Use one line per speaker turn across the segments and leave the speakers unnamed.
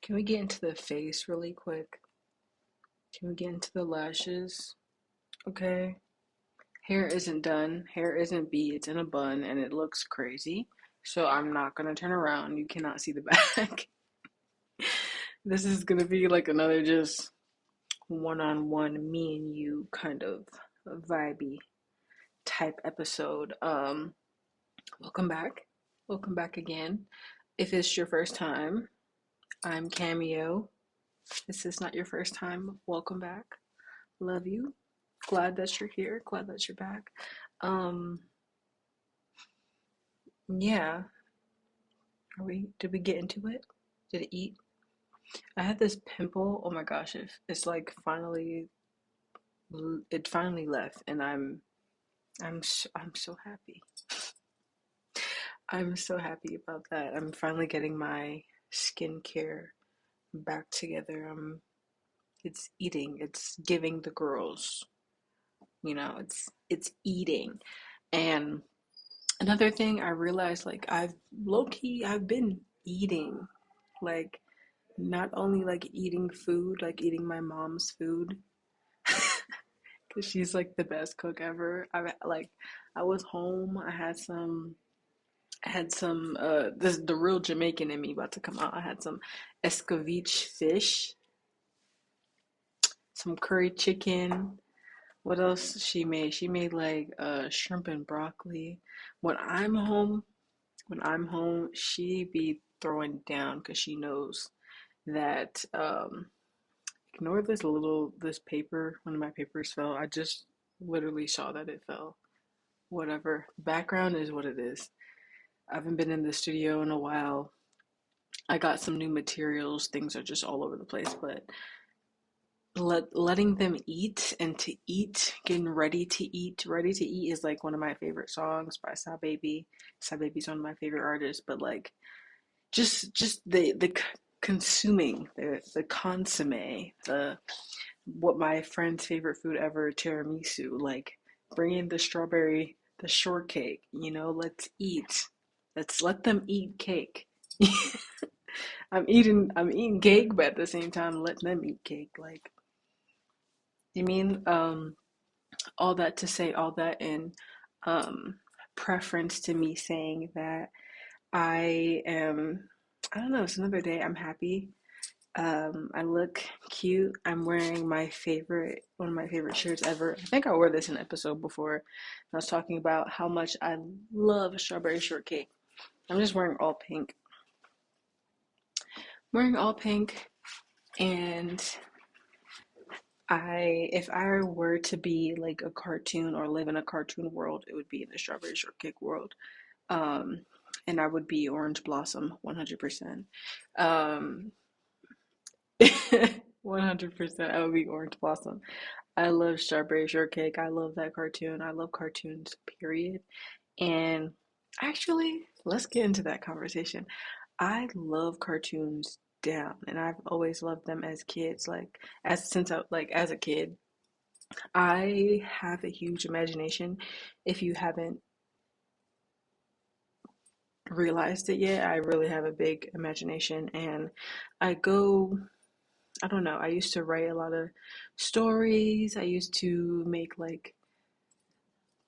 Can we get into the face really quick? Can we get into the lashes? Okay. Hair isn't done. Hair isn't beat. It's in a bun and it looks crazy. So I'm not gonna turn around. You cannot see the back. This is gonna be like another just one-on-one me and you kind of vibey type episode. Welcome back. Welcome back again. If it's your first time, I'm Cameo. This is not your first time. Welcome back. Love you. Glad that you're here. Glad that you're back. Um, yeah. Did we get into it? Did it eat? I had this pimple. Oh my gosh, it's like it finally left, and I'm so happy. I'm so happy about that. I'm finally getting my skincare back together. It's eating. It's giving the girls. It's eating. And another thing I realized, like I've been eating, like not only like eating food, like eating my mom's food, because she's like the best cook ever. I was home. I had some this the real Jamaican in me about to come out. I had some escovitch fish, some curry chicken. What else she made? She made like shrimp and broccoli. When I'm home, when I'm home, she be throwing down because she knows that ignore this paper. One of my papers fell. I just literally saw that it fell. Whatever. Background is what it is. I haven't been in the studio in a while. I got some new materials. Things are just all over the place, but letting them eat and to eat, getting ready to eat. Ready to Eat is like one of my favorite songs by Sa Baby. Sa Baby's one of my favorite artists, but like just the consuming the consomme, the what my friend's favorite food ever, tiramisu, like bringing the shortcake, let's eat. Let's let them eat cake. I'm eating cake, but at the same time let them eat cake. Like, you mean all that to say all that in um preference to me saying that I am, I don't know, it's another day. I'm happy. I look cute. I'm wearing one of my favorite shirts ever. I think I wore this in an episode before. I was talking about how much I love strawberry shortcake. I'm just wearing all pink. Wearing all pink, and if I were to be like a cartoon or live in a cartoon world, it would be in the strawberry shortcake world. Um, and I would be Orange Blossom 100%. Um, 100%, I would be Orange Blossom. I love Strawberry Shortcake. I love that cartoon. I love cartoons, period. And actually, let's get into that conversation. I love cartoons down, and I've always loved them as kids. As a kid, I have a huge imagination. If you haven't realized it yet, I really have a big imagination, and I go I don't know. I used to write a lot of stories. I used to make like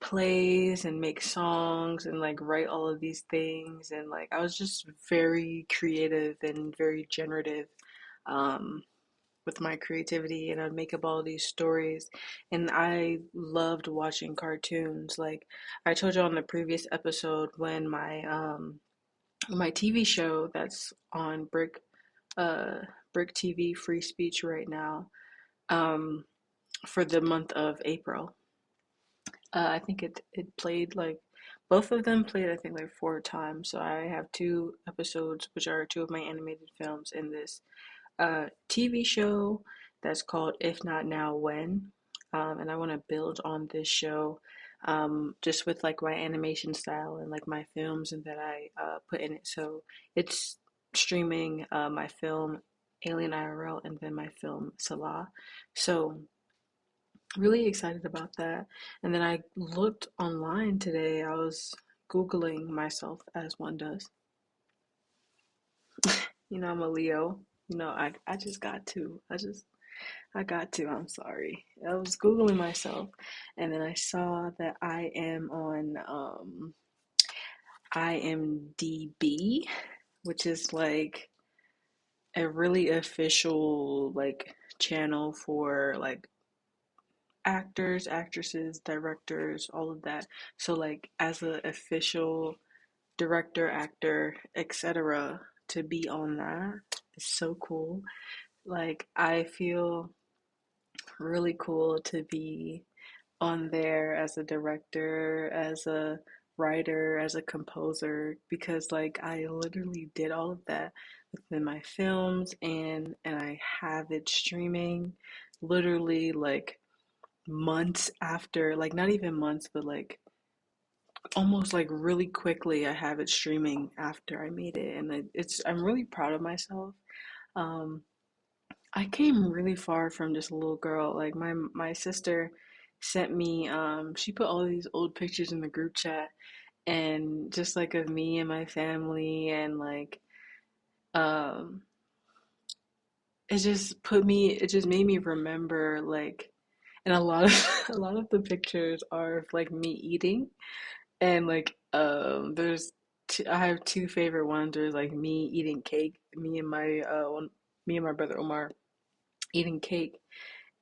plays and make songs and like write all of these things. And like I was just very creative and very generative um, with my creativity. And I'd make up all these stories. And I loved watching cartoons. Like I told you on the previous episode when my TV show that's on uh, Brick TV Free Speech right now, um, for the month of April. I think it played like both of them played I think like four times. So I have two episodes, which are two of my animated films in this TV show that's called If Not Now When. And I want to build on this show just with like my animation style and like my films and that I put in it. So it's streaming my film alienIRL and then my film Salah. So really excited about that. And then I looked online today. I was Googling myself as one does. I'm a Leo. I just got to. I got to. I'm sorry. I was Googling myself and then I saw that I am on IMDb, which is like a really official like channel for like actors, actresses, directors, all of that. So like as an official director, actor, etc., to be on that is so cool. Like I feel really cool to be on there as a director, as a writer, as a composer, because like I literally did all of that within my films, and I have it streaming literally like months after, like not even months, but like almost like really quickly I have it streaming after I made it, and it's I'm really proud of myself. Um, I came really far from just a little girl. Like my sister sent me she put all these old pictures in the group chat and just like of me and my family and like um it just made me remember like and a lot of a lot of the pictures are of like me eating and like I have two favorite ones. There's like me eating cake, me and my brother Omar eating cake,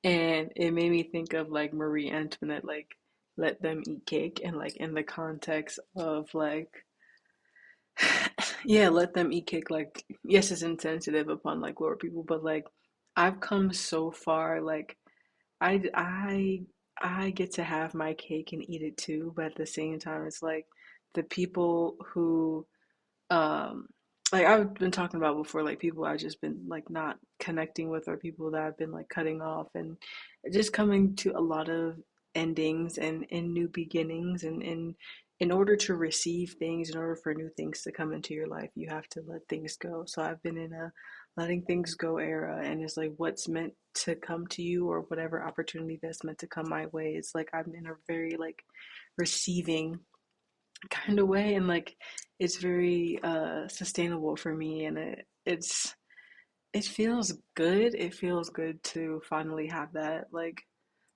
and it made me think of like Marie Antoinette, like let them eat cake, and like in the context of like yeah, let them eat cake. Like yes, it's insensitive upon like lower people, but like I've come so far. Like I I I get to have my cake and eat it too, but at the same time, it's like the people who um like I've been talking about before, like people I've just been like not connecting with or people that I've been like cutting off and just coming to a lot of endings and new beginnings and in order to receive things, in order for new things to come into your life, you have to let things go. So I've been in a letting things go era, and it's like what's meant to come to you or whatever opportunity that's meant to come my way. It's like I'm in a very like receiving kind of way, and like it's very sustainable for me, and it feels good. It feels good to finally have that like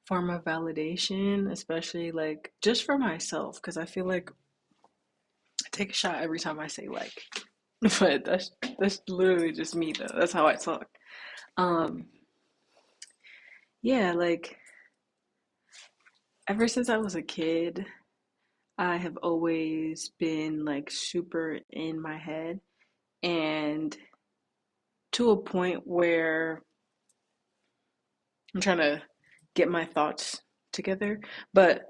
form of validation, especially like just for myself, because I feel like I take a shot every time I say like but that's literally just me though. That's how I talk. um yeah, like ever since I was a kid, I have always been like super in my head, and to a point where I'm trying to get my thoughts together, but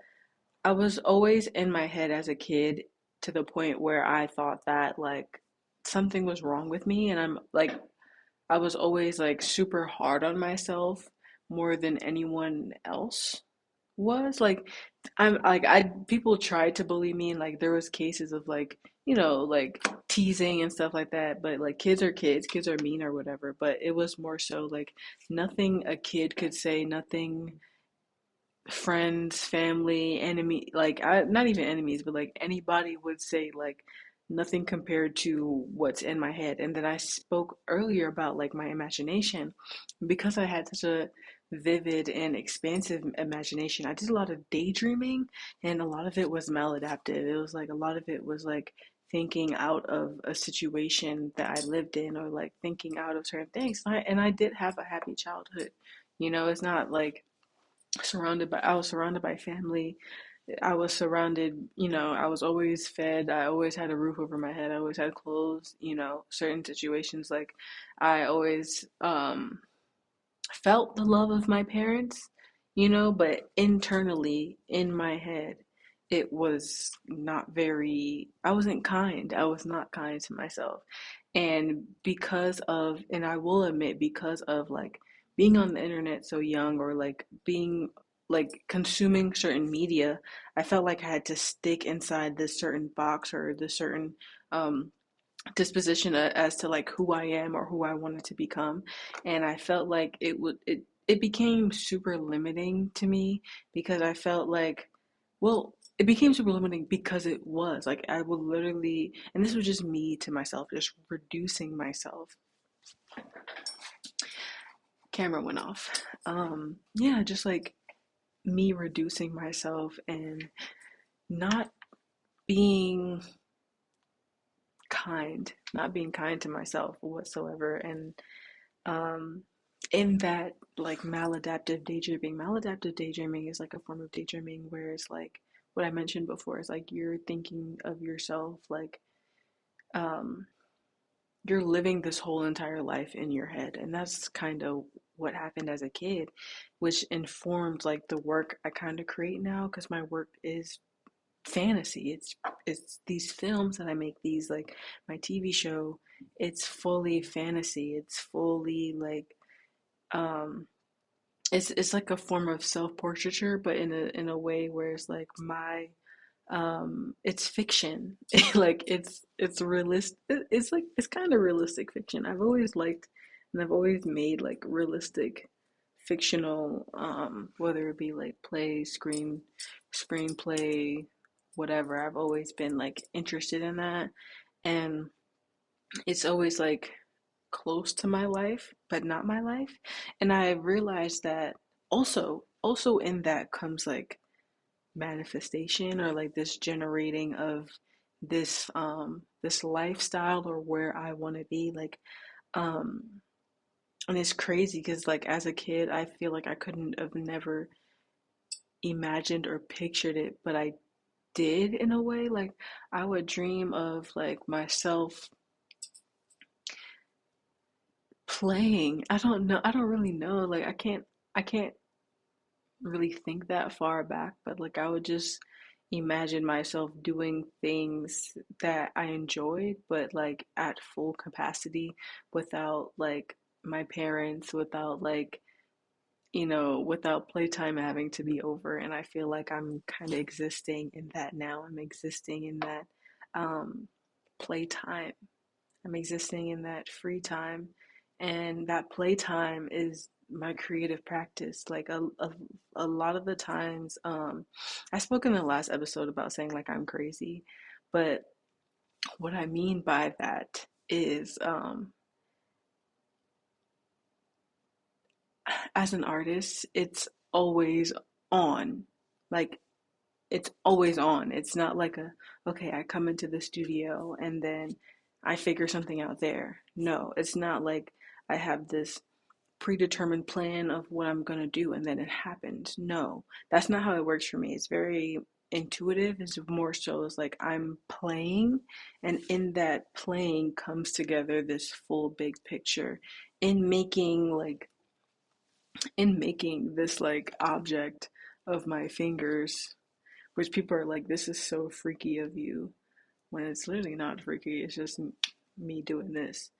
I was always in my head as a kid to the point where I thought that like something was wrong with me, and I'm like I was always like super hard on myself more than anyone else was. Like I'm like I people tried to bully me, and like there was cases of like like teasing and stuff like that, but like kids are kids, kids are mean or whatever, but it was more so like nothing a kid could say, nothing friends, family, enemy, like not even enemies, but like anybody would say like nothing compared to what's in my head. And then I spoke earlier about like my imagination. Because I had such a vivid and expansive imagination, I did a lot of daydreaming, and a lot of it was maladaptive. It was like a lot of it was like thinking out of a situation that I lived in, or like thinking out of certain things. And I did have a happy childhood. It's not like I was surrounded by family. I was surrounded, I was always fed. I always had a roof over my head. I always had clothes, certain situations like I always felt the love of my parents, but internally in my head, it was not very, I wasn't kind. I was not kind to myself. And I will admit, because of like being on the internet so young, or like being like consuming certain media, I felt like I had to stick inside this certain box or this certain um, disposition as to like who I am or who I wanted to become. And I felt like it became super limiting to me, because I felt like, well, it became super limiting because it was like I would literally, and this was just me to myself, just reducing myself Camera went off. Yeah, just like me reducing myself and not being not being kind to myself whatsoever. And um, in that, like maladaptive daydreaming is like a form of daydreaming where it's like what I mentioned before is like you're thinking of yourself like um, you're living this whole entire life in your head. And that's kind of what happened as a kid, which informed like the work I kind of create now because my work is fantasy. It's these films that I make, these like my TV show, it's fully fantasy. It's fully like um it's like a form of self-portraiture, but in a way where it's like my it's fiction. Like it's realist it's like it's kind of realistic fiction. I've always liked and I've always made like realistic fictional whether it be like play, screenplay, whatever. I've always been like interested in that, and it's always like close to my life but not my life. And I realized that also in that comes like manifestation or like this generating of this lifestyle or where I want to be like um and it's crazy because like as a kid I feel like I couldn't have never imagined or pictured it, but I did in a way. Like I would dream of like myself playing. I don't know. I don't really know. Like I can't really think that far back, but like I would just imagine myself doing things that I enjoyed, but like at full capacity without like my parents, without like, without playtime having to be over. And I feel like I'm kind of existing in that now. I'm existing in that um, playtime. I'm existing in that free time, and that playtime is my creative practice. Like a lot of the times, I spoke in the last episode about saying like I'm crazy, but what I mean by that is, as an artist, it's always on. Like it's always on. It's not like okay, I come into the studio and then I figure something out there. No, it's not like I have this predetermined plan of what I'm gonna do and then it happens. No, that's not how it works for me. It's very intuitive. It's more so it's like I'm playing, and in that playing comes together this full big picture in making this like object of my fingers, which people are like, this is so freaky of you, when it's literally not freaky. It's just me doing this.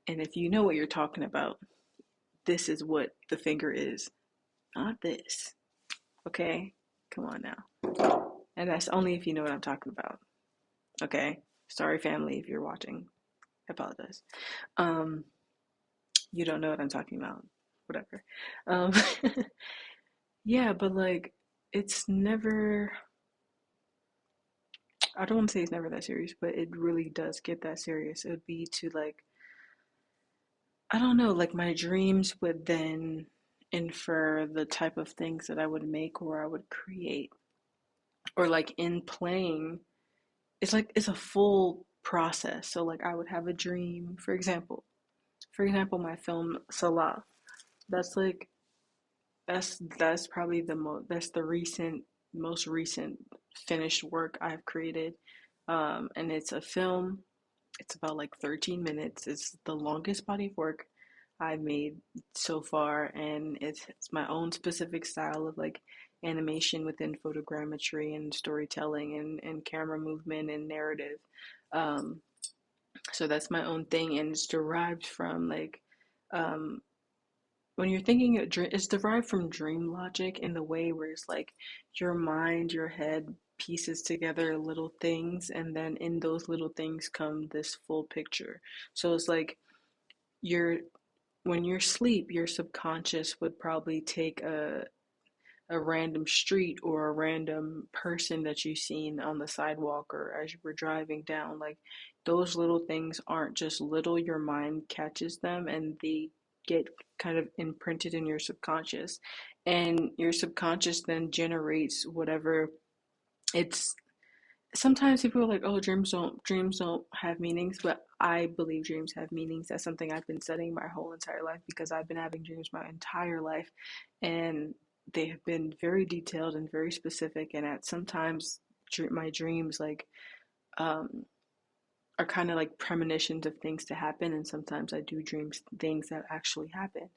And if you know what you're talking about, this is what the finger is, not this. Okay? Come on now. And that's only if you know what I'm talking about. Okay? Sorry, family, if you're watching. I apologize. Um, you don't know what I'm talking about. Whatever. Um, yeah, but like, it's never, I don't want to say it's never that serious, but it really does get that serious. It would be to like, I don't know, like my dreams would then infer the type of things that I would make or I would create. Or like in playing, it's like it's a full process. So like I would have a dream, for example, my film Salah. That's like that's probably that's the most recent finished work I've created. And it's a film. It's about like 13 minutes. It's the longest body of work I've made so far, and it's my own specific style of like animation within photogrammetry and storytelling and camera movement and narrative. Um, so that's my own thing, and it's derived from like um, when you're thinking of dream, it's derived from dream logic in the way where it's like your mind, your head pieces together little things, and then in those little things come this full picture. So it's like you're when you're asleep, your subconscious would probably take a random street or a random person that you've seen on the sidewalk or as you were driving down. Like those little things aren't just little, your mind catches them and get kind of imprinted in your subconscious, and your subconscious then generates whatever it's. Sometimes people are like, oh, dreams don't have meanings, but I believe dreams have meanings. That's something I've been studying my whole entire life because I've been having dreams my entire life, and they have been very detailed and very specific, and at sometimes my dreams like um are kind of like premonitions of things to happen, and sometimes I do dreams things that actually happen.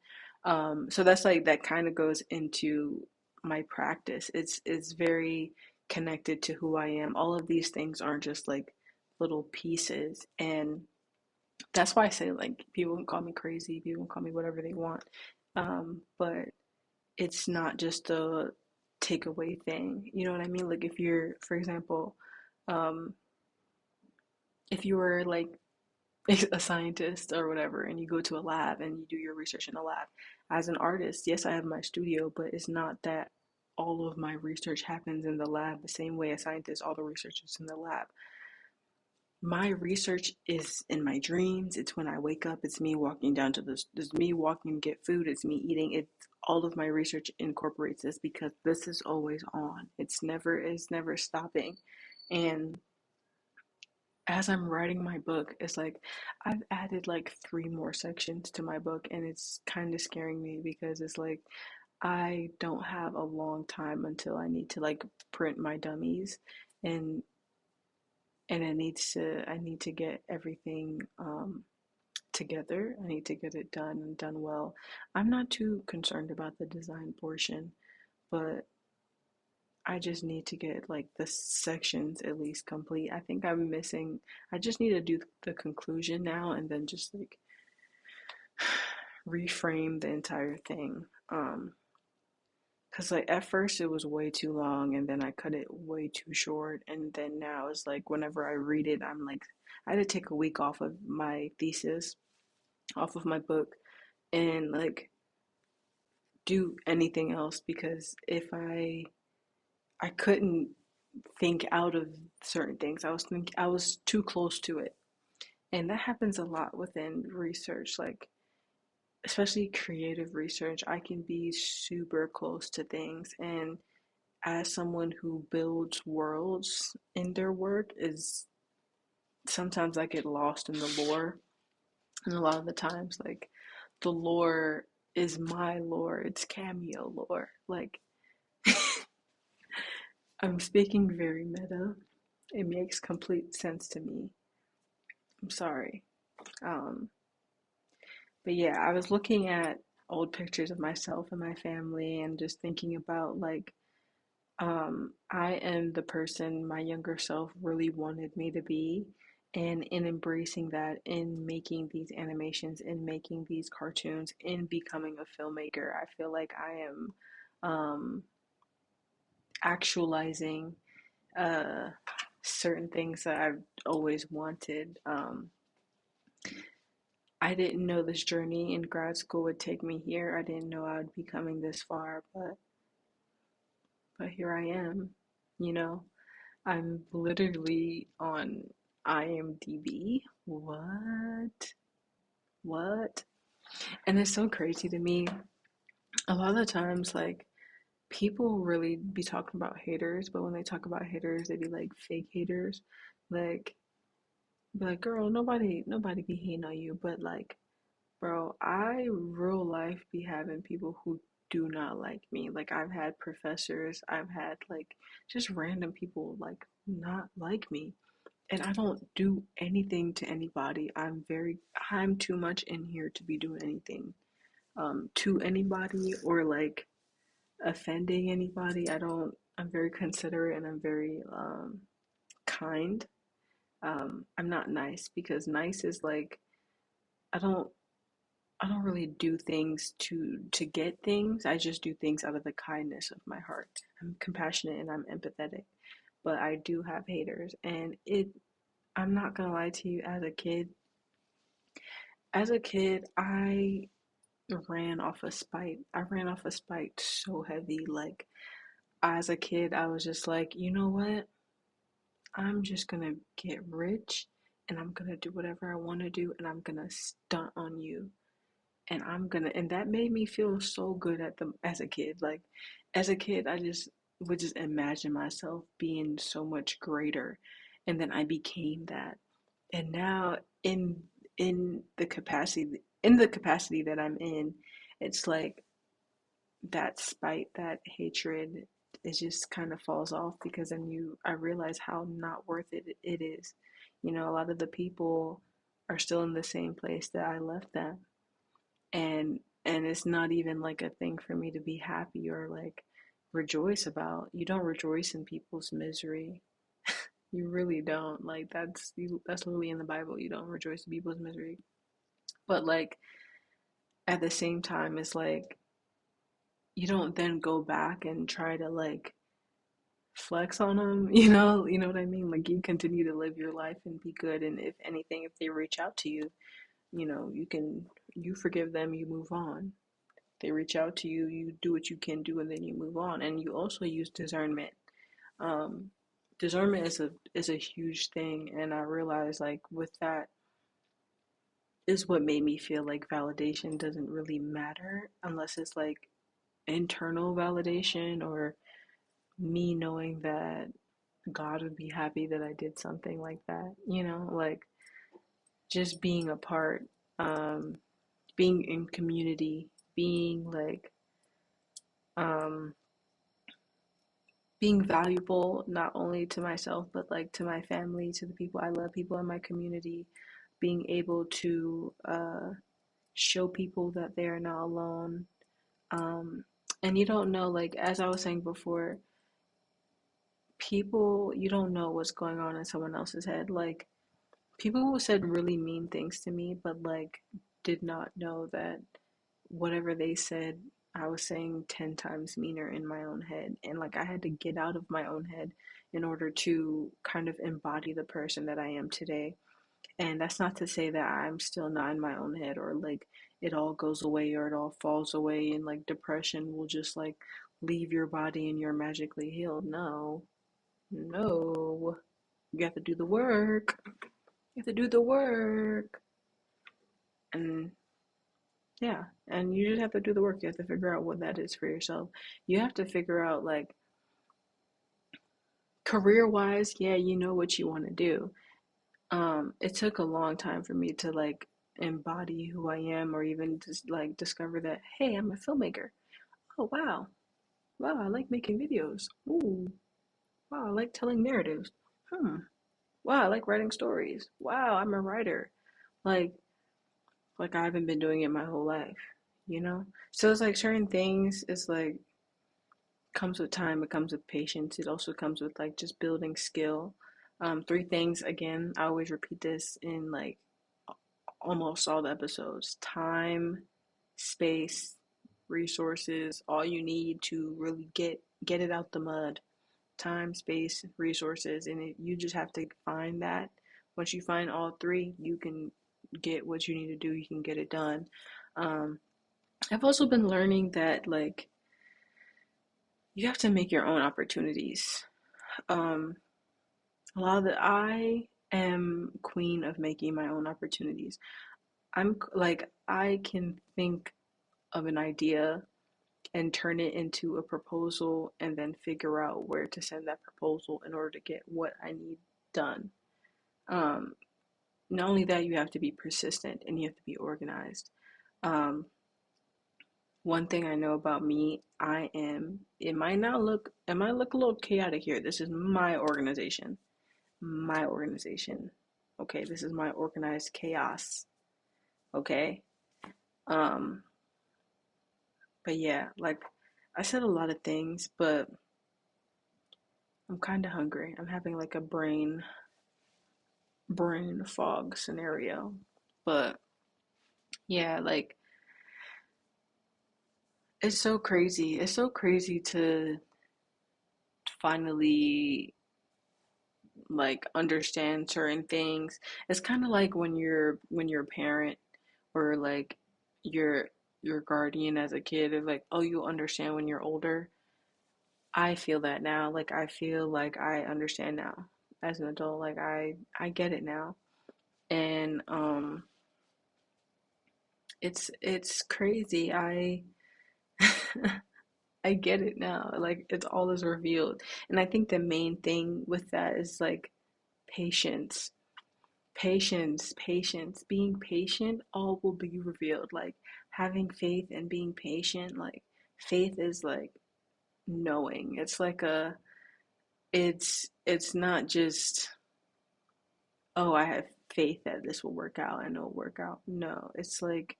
So that's like that kind of goes into my practice. It's very connected to who I am. All of these things aren't just like little pieces, and that's why I say like people can call me crazy, people can call me whatever they want, but it's not just a takeaway thing. You know what I mean? Like if you're, for example, um, if you were like a scientist or whatever, and you go to a lab and you do your research in a lab. As an artist, yes, I have my studio, but it's not that all of my research happens in the lab the same way a scientist, all the research is in the lab. My research is in my dreams. It's when I wake up. It's me walking down to this. It's me walking to get food. It's me eating. It's all of my research incorporates this because this is always on. It's never stopping. And as I'm writing my book, it's like I've added like three more sections to my book, and it's kind of scaring me because it's like I don't have a long time until I need to like print my dummies, and I need to get everything together. I need to get it done and done well. I'm not too concerned about the design portion, but I just need to get like the sections at least complete. I think I'm missing, I just need to do the conclusion now and then just like reframe the entire thing. Cause like at first it was way too long and then I cut it way too short, and then now it's like whenever I read it I'm like I had to take a week off of my thesis, off of my book, and like do anything else because if I couldn't think out of certain things. I was too close to it. And that happens a lot within research, like especially creative research. I can be super close to things, and as someone who builds worlds in their work is sometimes I get lost in the lore, and a lot of the times like the lore is my lore, it's cameo lore. Like I'm speaking very meta. It makes complete sense to me. I'm sorry. Um, but yeah, I was looking at old pictures of myself and my family and just thinking about like I am the person my younger self really wanted me to be. And in embracing that, in making these animations, in making these cartoons, in becoming a filmmaker, I feel like I am um, actualizing uh, certain things that I've always wanted. I didn't know this journey in grad school would take me here. I didn't know I would be coming this far, but here I am. You know, I'm literally on IMDb. What? What? And it's so crazy to me. A lot of the times, like, people really be talking about haters, but when they talk about haters, they be like fake haters. Like, be like, girl, nobody be hating on you, but like, bro, I real life be having people who do not like me. Like I've had professors, I've had like just random people like not like me. And I don't do anything to anybody. I'm too much in here to be doing anything to anybody or like offending anybody. I'm very considerate and I'm very kind. I'm not nice because nice is like I don't I don't really do things to get things. I just do things out of the kindness of my heart. I'm compassionate and I'm empathetic, but I do have haters, and it. I'm not gonna lie to you. As a kid, I ran off a spite. I ran off a spite so heavy. Like as a kid, I was just like, you know what? I'm just gonna get rich, and I'm gonna do whatever I want to do, and I'm gonna stunt on you. and and that made me feel so good as a kid. Like as a kid, I just would just imagine myself being so much greater, and then I became that. And now in the capacity that I'm in, it's like that spite, that hatred, it just kind of falls off, because then I realize how not worth it is. You know, a lot of the people are still in the same place that I left them, and it's not even like a thing for me to be happy or like rejoice about. You don't rejoice in people's misery. You really don't. Like that's literally in the Bible. You don't rejoice in people's misery. But like at the same time, it's like you don't then go back and try to like flex on them. You know what I mean? Like you continue to live your life and be good. And if anything, if they reach out to you, you forgive them, you move on. They reach out to you, you do what you can do, and then you move on. And you also use discernment. Um, Discernment is a huge thing, and I realize like with that is what made me feel like validation doesn't really matter unless it's like internal validation or me knowing that God would be happy that I did something like that. Like just being a part, um, being in community, being like um being valuable not only to myself but like to my family, to the people I love, people in my community, being able to show people that they are not alone. Um, and you don't know, like as I was saying before, people, you don't know what's going on in someone else's head. Like people who said really mean things to me, but like did not know that whatever they said, I was saying 10 times meaner in my own head. And like I had to get out of my own head in order to kind of embody the person that I am today. And that's not to say that I'm still not in my own head, or like it all goes away or it all falls away and like depression will just like leave your body and you're magically healed. No, no. You have to do the work. You have to do the work. And yeah, and you just have to do the work. You have to figure out what that is for yourself. You have to figure out, like, career wise, yeah, you know what you want to do. It took a long time for me to like embody who I am, or even just like discover that, hey, I'm a filmmaker. Oh, wow. Wow, I like making videos. Ooh, wow, I like telling narratives. Hmm. Wow, I like writing stories. Wow, I'm a writer. Like, I haven't been doing it my whole life, you know? So it's like certain things, it's like comes with time, it comes with patience, it also comes with like just building skill. Three things, again, I always repeat this in like almost all the episodes: time, space, resources, all you need to really get it out the mud. Time, space, resources, and you just have to find that. Once you find all three, you can get what you need to do, you can get it done. um, I've also been learning that like you have to make your own opportunities. um, a lot of the I am queen of making my own opportunities. I'm like, I can think of an idea and turn it into a proposal and then figure out where to send that proposal in order to get what I need done. Um, Not only that, you have to be persistent and you have to be organized. Um, One thing I know about me, it might look a little chaotic here. This is my organization. My organization. Okay, this is my organized chaos. Okay? Um, but yeah, like I said a lot of things, but I'm kind of hungry. I'm having like a brain fog scenario. But yeah, like it's so crazy. It's so crazy to finally like understand certain things. It's kind of like when you're a parent, or like your your guardian as a kid is like, "Oh, you'll understand when you're older." I feel that now. Like I feel like I understand now as an adult. Like I get it now. And It's crazy. I get it now. Like it's all is revealed. And I think the main thing with that is like patience. Patience. Being patient, all will be revealed. Like having faith and being patient, like faith is like knowing. It's like a it's not just, oh, I have faith that this will work out and it'll work out. No, it's like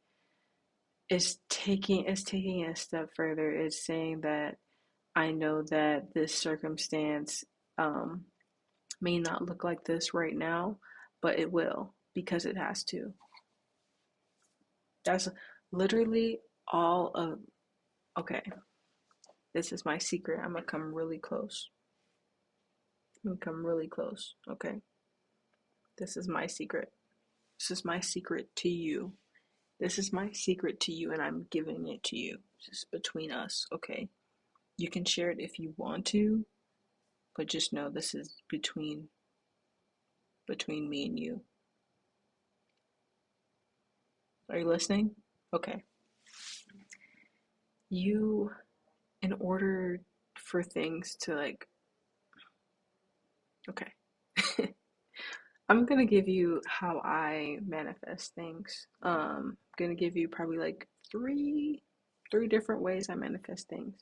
it's taking it a step further. It's saying that I know that this circumstance um, may not look like this right now, but it will because it has to. That's literally all of, okay, this is my secret. I'm gonna come really close. I'm gonna come really close, okay? This is my secret. This is my secret to you. This is my secret to you, and I'm giving it to you. Just between us, okay? You can share it if you want to, but just know this is between me and you. Are you listening? Okay. You, in order for things to like, okay. I'm gonna give you how I manifest things. Gonna give you probably like three different ways I manifest things.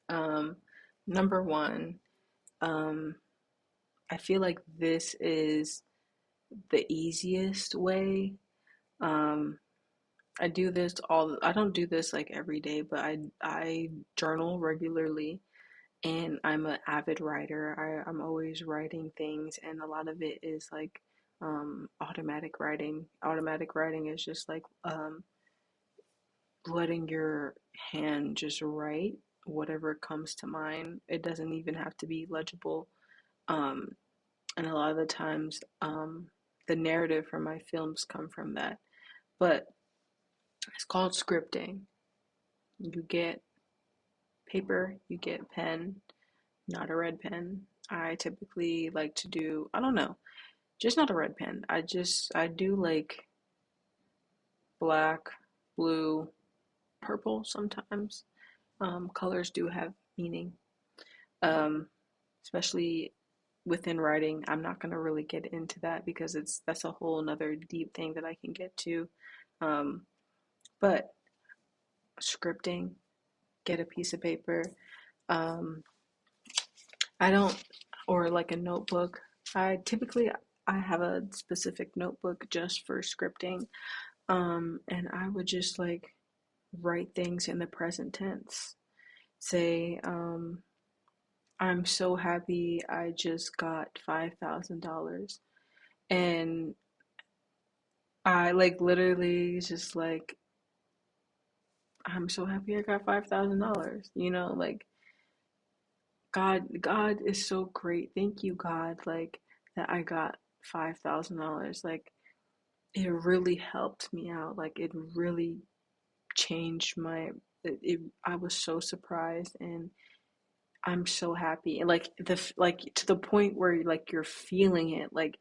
Um, Number one, um, I feel like this is the easiest way. Um, I don't do this like every day, but I journal regularly and I'm an avid writer. I'm always writing things and a lot of it is like automatic writing. Automatic writing is just like letting your hand just write whatever comes to mind. It doesn't even have to be legible. Um, and a lot of the times, the narrative for my films come from that. But it's called scripting. You get paper, you get pen, not a red pen. I typically like to do, I don't know, just not a red pen. I do like black, blue, purple sometimes. Colors do have meaning, um, especially within writing. I'm not gonna really get into that because that's a whole another deep thing that I can get to. Um, but scripting, get a piece of paper. Um, I don't, or like a notebook. I have a specific notebook just for scripting. And I would just like write things in the present tense. Say, I'm so happy I just got $5,000. And I like literally just like, I'm so happy I got $5,000. Like God is so great. Thank you, God, like that I got $5,000. Like it really helped me out. Like it really changed I was so surprised and I'm so happy. And like like to the point where like you're feeling it, like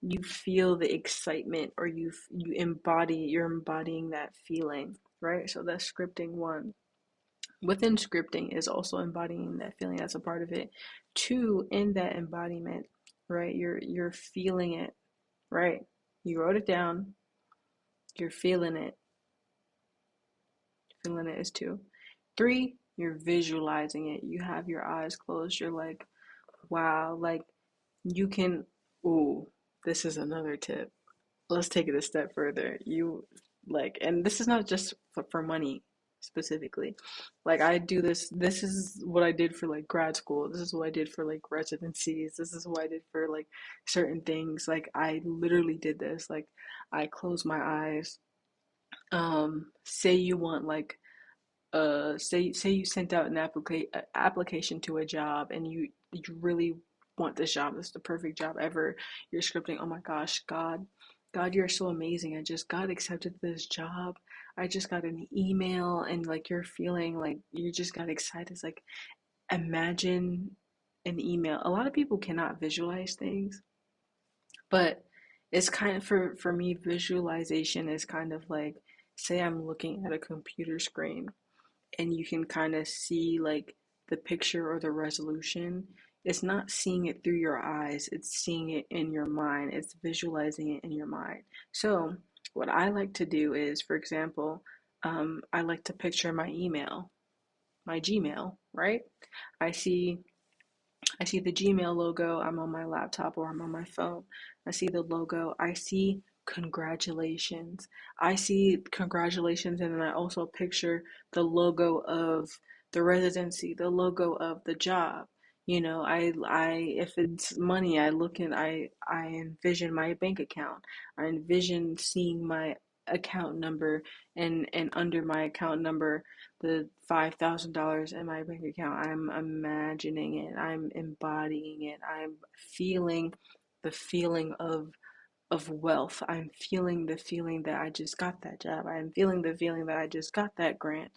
you feel the excitement or you're embodying that feeling, right? So that's scripting one. Within scripting is also embodying that feeling. That's a part of it. Two, in that embodiment, right? You're feeling it, right? You wrote it down, you're feeling it is two. Three, you're visualizing it. You have your eyes closed. You're like, wow, like you can, ooh, this is another tip. Let's take it a step further. You like, and this is not just for money specifically. Like I do this is what I did for like grad school. This is what I did for like residencies. This is what I did for like certain things. Like I literally did this. Like I closed my eyes. Say you want like say you sent out an application to a job and you really want this job. This is the perfect job ever. You're scripting, oh my gosh, God, you're so amazing. I just got accepted to this job. I just got an email and like you're feeling like you just got excited. It's like imagine an email. A lot of people cannot visualize things, but It's kind of for me, visualization is kind of like, say I'm looking at a computer screen and you can kind of see like the picture or the resolution. It's not seeing it through your eyes, it's seeing it in your mind, it's visualizing it in your mind. So what I like to do is, for example, I like to picture my email, my Gmail, right? I see I see the Gmail logo. I'm on my laptop or I'm on my phone. I see the logo. I see congratulations. I see congratulations, and then I also picture the logo of the residency, the logo of the job. You know, if it's money, I look and I envision my bank account. I envision seeing my account number, and under my account number the $5,000 in my bank account. I'm imagining it. I'm embodying it. I'm feeling the feeling of wealth. I'm feeling the feeling that I just got that job. I'm feeling the feeling that I just got that grant.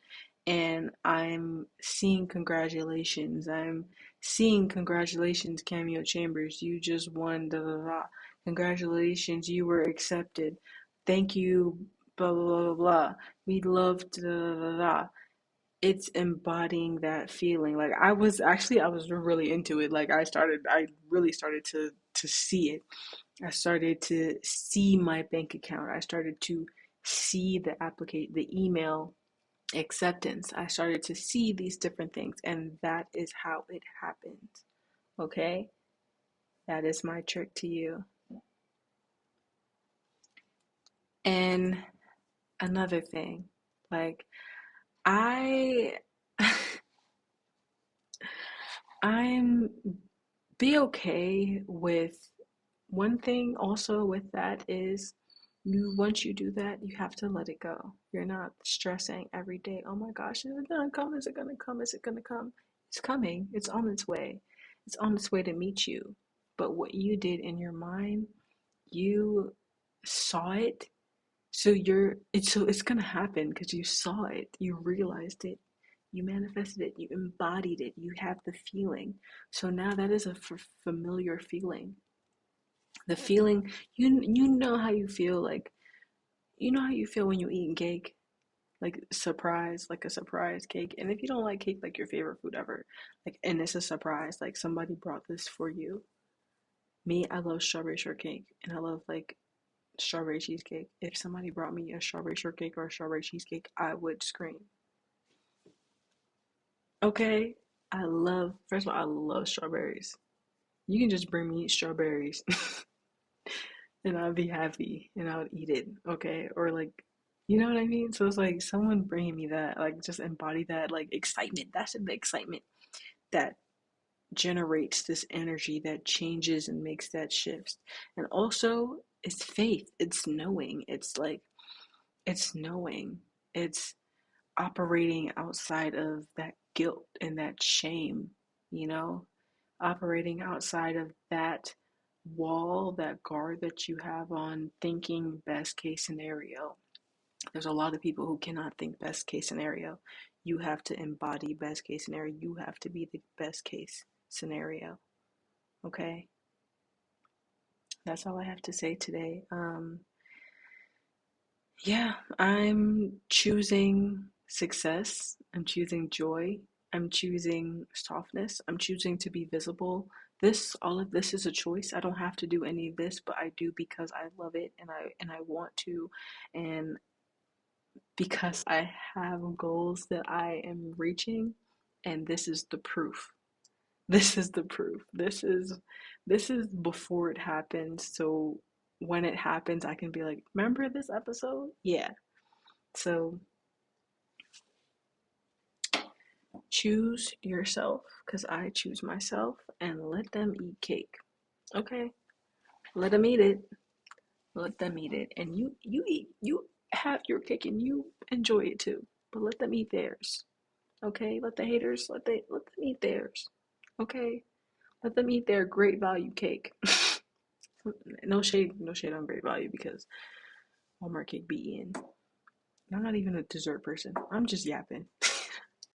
And I'm seeing congratulations. I'm seeing congratulations, Cameo Chambers. You just won, da da da. Congratulations, you were accepted. Thank you, blah blah blah blah blah. We love da da da da. It's embodying that feeling. Like I was really into it. Like I really started to see it. I started to see my bank account. I started to see the email acceptance. I started to see these different things, and that is how it happened. Okay? That is my trick to you. And another thing, like I I'm be okay with one thing also with that is you once you do that, you have to let it go. You're not stressing every day, oh my gosh, is it gonna come? Is it gonna come? Is it gonna come? It's coming. It's on its way. It's on its way to meet you. But what you did in your mind, you saw it. So it's gonna happen because you saw it, you realized it, you manifested it, you embodied it, you have the feeling. So now that is a familiar feeling. The feeling, you know how you feel, like you know how you feel when you eat cake, like a surprise cake. And if you don't like cake, like your favorite food ever, like, and it's a surprise, like somebody brought this for you. Me, I love strawberry shortcake, and I love like strawberry cheesecake. If somebody brought me a strawberry shortcake or a strawberry cheesecake, I would scream. Okay, first of all, I love strawberries. You can just bring me strawberries and I'll be happy and I'll eat it, okay? Or like, you know what I mean? So it's like someone bringing me that, like, just embody that, like, excitement. That's the excitement that generates this energy that changes and makes that shift. And also, it's faith, it's knowing, it's knowing, it's operating outside of that guilt and that shame, you know? Operating outside of that wall, that guard that you have on thinking best case scenario. There's a lot of people who cannot think best case scenario. You have to embody best case scenario. You have to be the best case scenario. Okay? That's all I have to say today. Yeah, I'm choosing success. I'm choosing joy. I'm choosing softness. I'm choosing to be visible. All of this is a choice. I don't have to do any of this, but I do because I love it and I want to, and because I have goals that I am reaching, and this is the proof. This is the proof. This is before it happens. So when it happens, I can be like, remember this episode? Yeah. So choose yourself because I choose myself, and let them eat cake. Okay? Let them eat it. Let them eat it. And you have your cake and you enjoy it too. But let them eat theirs. Okay? Let the haters let them eat theirs. Okay? Let them eat their great value cake. No shade on great value because Walmart cake be eaten. I'm not even a dessert person. I'm just yapping.